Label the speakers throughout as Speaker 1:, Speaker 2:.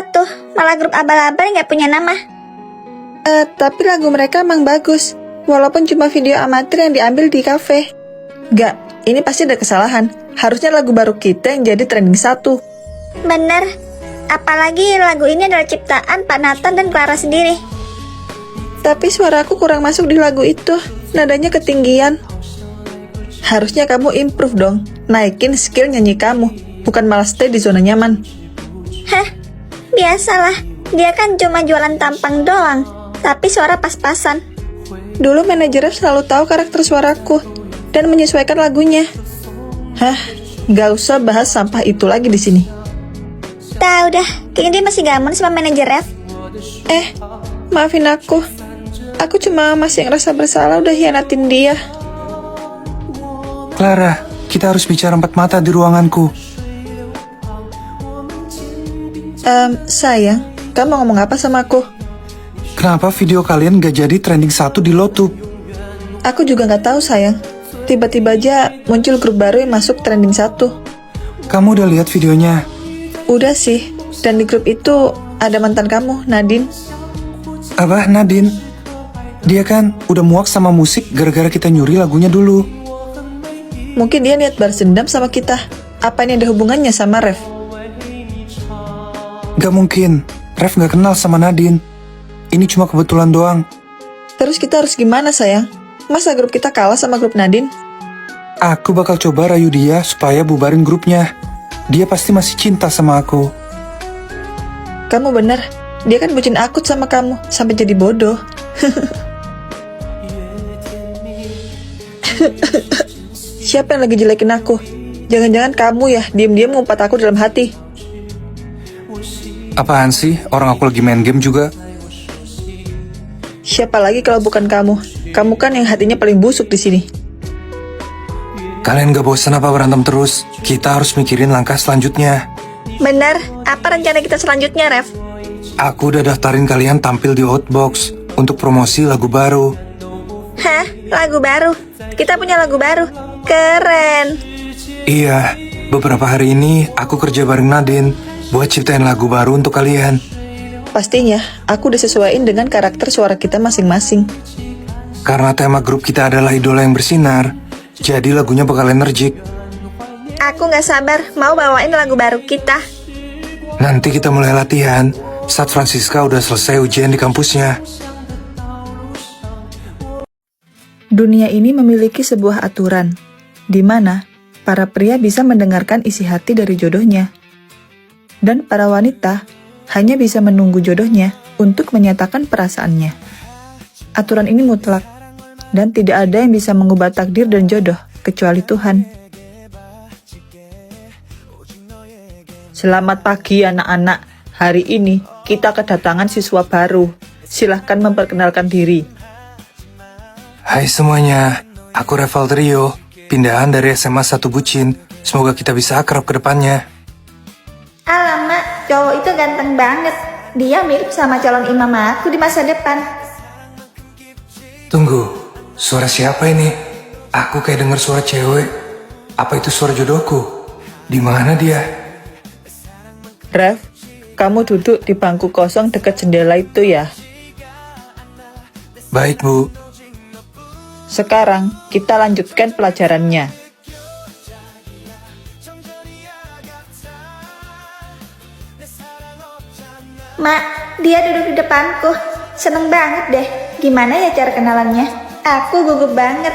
Speaker 1: tuh, malah grup abal-abal nggak punya nama.
Speaker 2: Tapi lagu mereka emang bagus, walaupun cuma video amatir yang diambil di kafe. Gak, ini pasti ada kesalahan. Harusnya lagu baru kita yang jadi trending 1.
Speaker 1: Bener, apalagi lagu ini adalah ciptaan Pak Nathan dan Clara sendiri.
Speaker 2: Tapi suaraku kurang masuk di lagu itu, nadanya ketinggian. Harusnya kamu improve dong, naikin skill nyanyi kamu, bukan malah stay di zona nyaman.
Speaker 1: Hah, biasalah, dia kan cuma jualan tampang doang, tapi suara pas-pasan.
Speaker 2: Dulu manajernya selalu tahu karakter suaraku dan menyesuaikan lagunya. Hah, gak usah bahas sampah itu lagi di sini.
Speaker 1: Tahu dah, kayaknya dia masih gamun sama manajer Ref.
Speaker 2: Maafin aku. Aku cuma masih ngerasa bersalah udah hianatin dia.
Speaker 3: Clara, kita harus bicara 4 mata di ruanganku.
Speaker 2: Sayang, kamu ngomong apa sama aku?
Speaker 3: Kenapa video kalian gak jadi trending 1 di YouTube?
Speaker 2: Aku juga gak tahu sayang. Tiba-tiba aja muncul grup baru yang masuk trending 1.
Speaker 3: Kamu udah lihat videonya?
Speaker 2: Udah sih, dan di grup itu ada mantan kamu, Nadine.
Speaker 3: Apa, Nadine? Dia kan udah muak sama musik gara-gara kita nyuri lagunya dulu.
Speaker 2: Mungkin dia niat balas dendam sama kita. Apa ini ada hubungannya sama Ref?
Speaker 3: Gak mungkin, Ref gak kenal sama Nadine. Ini cuma kebetulan doang.
Speaker 2: Terus kita harus gimana sayang? Masa grup kita kalah sama grup Nadine?
Speaker 3: Aku bakal coba rayu dia supaya bubarin grupnya. Dia pasti masih cinta sama aku.
Speaker 2: Kamu bener, dia kan bucin akut sama kamu, sampai jadi bodoh. Siapa yang lagi jelekin aku? Jangan-jangan kamu ya, diam-diam ngumpat aku dalam hati.
Speaker 3: Apaan sih? Orang aku lagi main game juga.
Speaker 2: Siapa lagi kalau bukan kamu? Kamu kan yang hatinya paling busuk di sini.
Speaker 3: Kalian gak bosan apa berantem terus? Kita harus mikirin langkah selanjutnya.
Speaker 1: Bener, apa rencana kita selanjutnya Ref?
Speaker 3: Aku udah daftarin kalian tampil di Outbox untuk promosi lagu baru.
Speaker 1: Hah, lagu baru? Kita punya lagu baru? Keren.
Speaker 3: Iya, beberapa hari ini aku kerja bareng Nadine buat ciptain lagu baru untuk kalian.
Speaker 2: Pastinya, aku udah sesuaiin dengan karakter suara kita masing-masing.
Speaker 3: Karena tema grup kita adalah idola yang bersinar, jadi lagunya bakal energik.
Speaker 1: Aku gak sabar mau bawain lagu baru kita.
Speaker 3: Nanti kita mulai latihan saat Francisca udah selesai ujian di kampusnya.
Speaker 2: Dunia ini memiliki sebuah aturan, di mana para pria bisa mendengarkan isi hati dari jodohnya, dan para wanita hanya bisa menunggu jodohnya untuk menyatakan perasaannya. Aturan ini mutlak, dan tidak ada yang bisa mengubah takdir dan jodoh kecuali Tuhan. Selamat pagi anak-anak, hari ini kita kedatangan siswa baru. Silahkan memperkenalkan diri.
Speaker 3: Hai semuanya, aku Reval Trio, pindahan dari SMA 1 Bucin. Semoga kita bisa akrab ke depannya.
Speaker 1: Alamak, cowok itu ganteng banget. Dia mirip sama calon imam aku di masa depan.
Speaker 3: Tunggu, suara siapa ini? Aku kayak denger suara cewek. Apa itu suara jodohku? Di mana dia?
Speaker 2: Ref, kamu duduk di bangku kosong dekat jendela itu ya.
Speaker 3: Baik, Bu.
Speaker 2: Sekarang kita lanjutkan pelajarannya.
Speaker 1: Mak, dia duduk di depanku. Seneng banget deh. Gimana ya cara kenalannya? Aku gugup banget.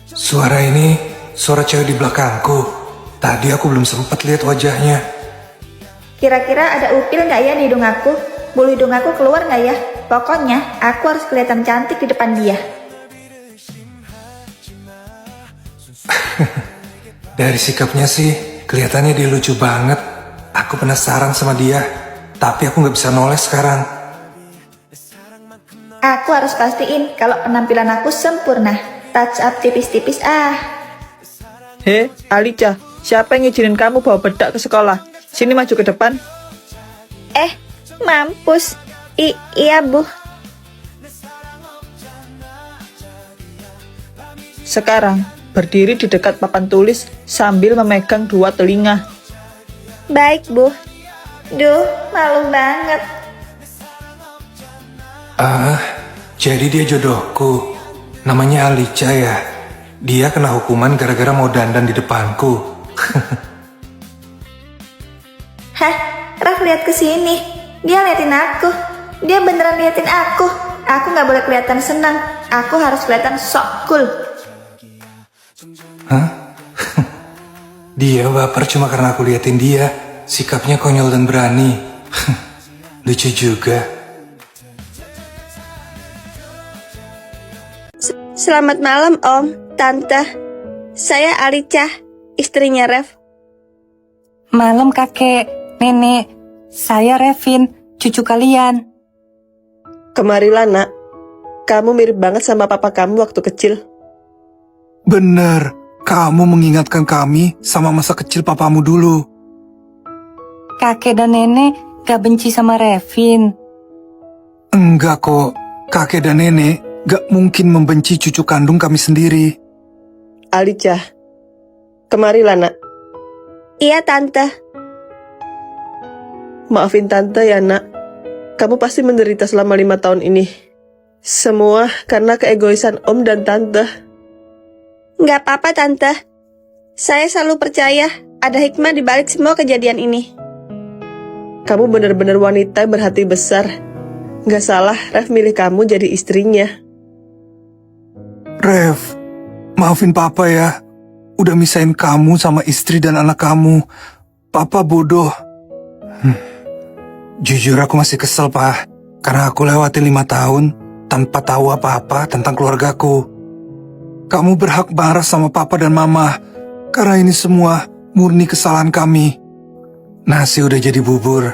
Speaker 3: Suara ini, suara cewek di belakangku. Tadi aku belum sempat lihat wajahnya.
Speaker 1: Kira-kira ada upil nggak ya di hidung aku? Bulu hidung aku keluar nggak ya? Pokoknya aku harus kelihatan cantik di depan dia.
Speaker 3: Dari sikapnya sih, kelihatannya dia lucu banget. Aku penasaran sama dia, tapi aku nggak bisa noleh sekarang.
Speaker 1: Aku harus pastiin kalau penampilan aku sempurna. Touch up tipis-tipis
Speaker 2: Hei, Alica, siapa yang ngizinin kamu bawa bedak ke sekolah? Sini maju ke depan.
Speaker 1: Mampus. Iya, Bu.
Speaker 2: Sekarang, berdiri di dekat papan tulis sambil memegang 2 telinga.
Speaker 1: Baik, Bu. Duh, malu banget.
Speaker 3: Jadi dia jodohku. Namanya Alicia ya. Dia kena hukuman gara-gara mau dandan di depanku.
Speaker 1: Hah, Raf lihat ke sini. Dia liatin aku. Dia beneran liatin aku. Aku nggak boleh kelihatan senang. Aku harus kelihatan sok cool.
Speaker 3: Dia baper cuma karena aku liatin dia. Sikapnya konyol dan berani. Lucu juga.
Speaker 1: Selamat malam, Om, Tante. Saya Alicia, istrinya Ref.
Speaker 4: Malam kakek, nenek, saya Revin, cucu kalian.
Speaker 5: Kemarilah nak, kamu mirip banget sama papa kamu waktu kecil.
Speaker 3: Bener, kamu mengingatkan kami sama masa kecil papamu dulu.
Speaker 4: Kakek dan nenek gak benci sama Revin.
Speaker 3: Enggak kok, kakek dan nenek gak mungkin membenci cucu kandung kami sendiri.
Speaker 5: Alicia, kemarilah nak.
Speaker 1: Iya, Tante.
Speaker 5: Maafin tante ya nak, kamu pasti menderita selama 5 tahun ini. Semua karena keegoisan om dan tante.
Speaker 1: Nggak apa-apa, Tante. Saya selalu percaya ada hikmah di balik semua kejadian ini.
Speaker 5: Kamu benar-benar wanita yang berhati besar. Gak salah Ref milih kamu jadi istrinya.
Speaker 3: Rev, maafin papa ya. Udah misahin kamu sama istri dan anak kamu. Papa bodoh. Jujur aku masih kesel, Pak. Karena aku lewati 5 tahun tanpa tahu apa-apa tentang keluargaku. Kamu berhak marah sama papa dan mama. Karena ini semua murni kesalahan kami. Nasi udah jadi bubur.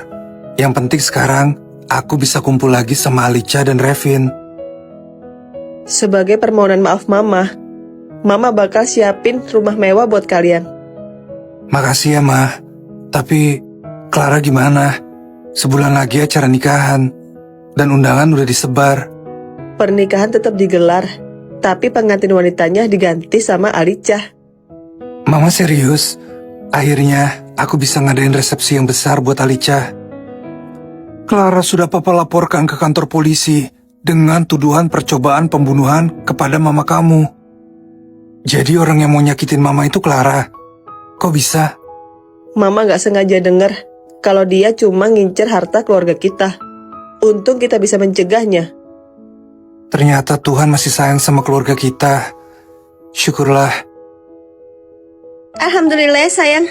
Speaker 3: Yang penting sekarang aku bisa kumpul lagi sama Alicia dan Revin.
Speaker 5: Sebagai permohonan maaf mama bakal siapin rumah mewah buat kalian.
Speaker 3: Makasih ya, Ma. Tapi Clara gimana? Sebulan lagi acara nikahan. Dan undangan udah disebar.
Speaker 5: Pernikahan tetap digelar, tapi pengantin wanitanya diganti sama Alicia.
Speaker 3: Mama serius? Akhirnya aku bisa ngadain resepsi yang besar buat Alicia. Clara sudah papa laporkan ke kantor polisi dengan tuduhan percobaan pembunuhan kepada mama kamu. Jadi orang yang mau nyakitin mama itu Clara. Kok bisa?
Speaker 5: Mama gak sengaja dengar kalau dia cuma ngincer harta keluarga kita. Untung kita bisa mencegahnya.
Speaker 3: Ternyata Tuhan masih sayang sama keluarga kita. Syukurlah.
Speaker 1: Alhamdulillah, sayang.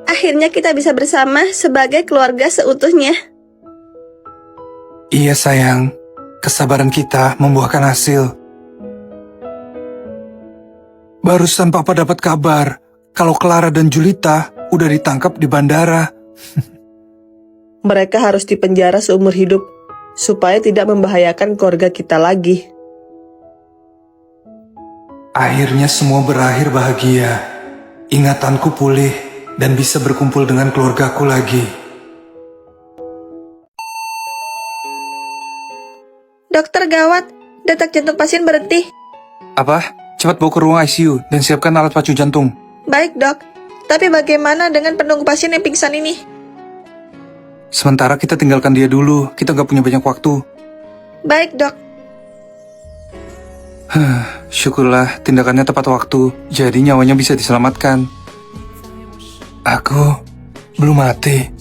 Speaker 1: Akhirnya kita bisa bersama sebagai keluarga seutuhnya.
Speaker 3: Iya sayang, kesabaran kita membuahkan hasil. Barusan papa dapat kabar kalau Clara dan Julita udah ditangkap di bandara.
Speaker 5: Mereka harus dipenjara seumur hidup supaya tidak membahayakan keluarga kita lagi.
Speaker 3: Akhirnya semua berakhir bahagia. Ingatanku pulih dan bisa berkumpul dengan keluargaku lagi.
Speaker 1: Dokter, gawat. Detak jantung pasien berhenti.
Speaker 3: Apa? Cepat bawa ke ruang ICU dan siapkan alat pacu jantung.
Speaker 1: Baik, Dok. Tapi bagaimana dengan penunggu pasien yang pingsan ini?
Speaker 3: Sementara kita tinggalkan dia dulu, kita gak punya banyak waktu.
Speaker 1: Baik, Dok.
Speaker 3: Syukurlah tindakannya tepat waktu, jadi nyawanya bisa diselamatkan. Aku belum mati.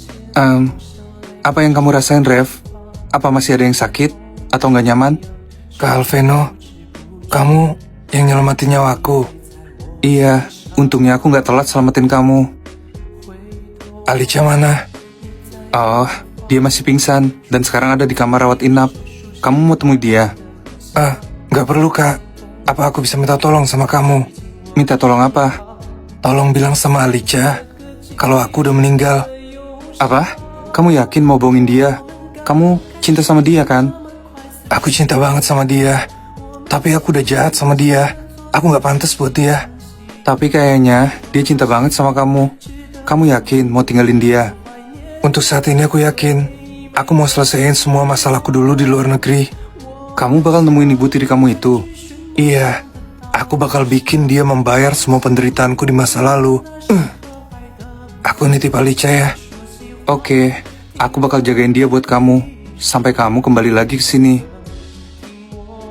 Speaker 3: Apa yang kamu rasain, Rev? Apa masih ada yang sakit? Atau gak nyaman? Kak Alveno, kamu yang nyelamatin nyawaku. Iya, untungnya aku gak telat selamatin kamu. Alicia mana? Oh, dia masih pingsan dan sekarang ada di kamar rawat inap. Kamu mau temui dia? Gak perlu, Kak. Apa aku bisa minta tolong sama kamu? Minta tolong apa? Tolong bilang sama Alicia kalau aku udah meninggal. Apa? Kamu yakin mau bohongin dia? Kamu cinta sama dia kan? Aku cinta banget sama dia. Tapi aku udah jahat sama dia. Aku gak pantas buat dia. Tapi kayaknya dia cinta banget sama kamu. Kamu yakin mau tinggalin dia? Untuk saat ini aku yakin. Aku mau selesaiin semua masalahku dulu di luar negeri. Kamu bakal nemuin ibu tiri kamu itu? Iya, aku bakal bikin dia membayar semua penderitaanku di masa lalu. Aku nitip Alicia ya. Oke, Aku bakal jagain dia buat kamu sampai kamu kembali lagi ke sini.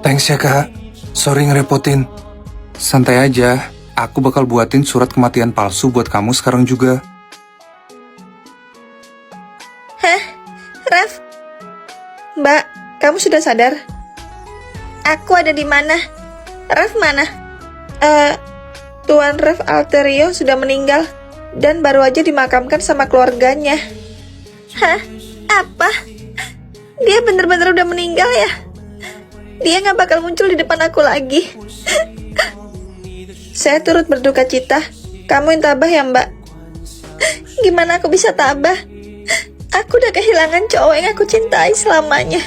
Speaker 3: Thanks ya kak, sorry ngerepotin. Santai aja, aku bakal buatin surat kematian palsu buat kamu sekarang juga.
Speaker 1: Hah? Ref? Mbak, kamu sudah sadar? Aku ada di mana? Ref mana? Tuan Ref Alterio sudah meninggal dan baru aja dimakamkan sama keluarganya. Hah? Apa? Dia bener-bener udah meninggal ya? Dia gak bakal muncul di depan aku lagi. Saya turut berduka cita. Kamu yang tabah ya mbak? Gimana aku bisa tabah? Aku udah kehilangan cowok yang aku cintai selamanya.